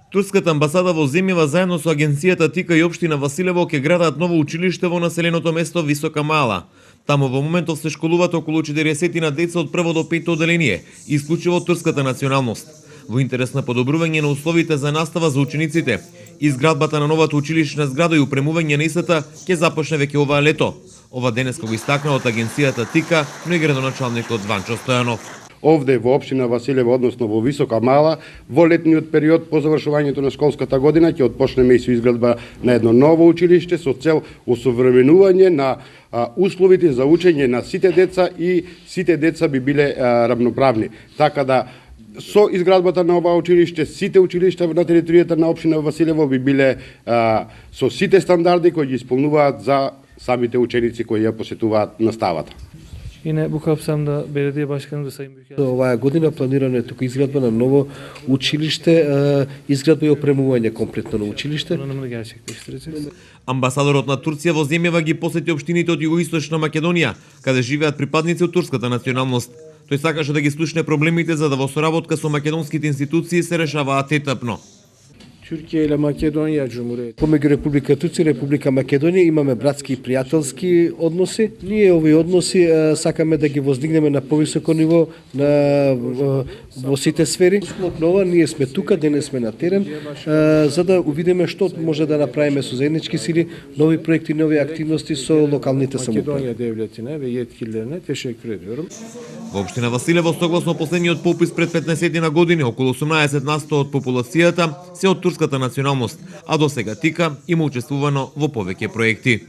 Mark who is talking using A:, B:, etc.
A: Турската амбасада во земјава заедно со агенцијата ТИКА и општина Василево ќе градат ново училиште во населеното место Висока Мала. Таму во моментов се школуваат околу 40 на деца од прво до пето оделение, исклучиво турската националност. Во интерес на подобрување на условите за настава за учениците, изградбата на новата училишна зграда и упремување на истата ќе започне веќе оваа лето. Ова денеска го истакна од агенцијата ТИКА, но и градоначалникот Ванчо Стојанов.
B: Овде во општина Василево, односно во Висока Мала, во летниот период по завршувањето на школската година ќе отпочнеме и со изградба на едно ново училиште со цел осовременување на условите за учење на сите деца и сите деца би биле равноправни. Така да со изградбата на ова училиште, сите училишта на територијата на општина Василево би биле со сите стандарди кои ги исполнуваат за самите ученици кои ја посетуваат наставата.
C: Yine bu kapsamda belediye başkanımız da Sayın Büyükelçi.
D: Оваа година планирано е тука изградба на ново училиште, изградба и опремување комплетно на училиште.
C: Donanımını gerçekleştireceğiz.
A: Амбасадорот на Турција во земјава ги посети општините од југоисточна Македонија, каде живеат припадници од турската националност. Тој сакаше да ги слушне проблемите за да во соработка со македонските институции се решаваат етапно.
E: Türkiye ile Makedonya Cumhuriyeti.
D: Помеѓу Република Турција и Република Македонија имаме братски и пријателски односи. Ние овие односи сакаме да ги воздигнеме на повисоко ниво во сите сфери. Ова ние сме тука, денес сме на терен, за да увидиме што може да направиме со заеднички сили, нови проекти, нови активности со локалните самоуправи.
E: Makedonya devletine ve yetkililerine teşekkür ediyorum.
A: Во општина Василево, согласно последниот попис пред 15 на години, околу 18% од популацијата се од турската националност, а до сега ТИКА има учествувано во повеќе проекти.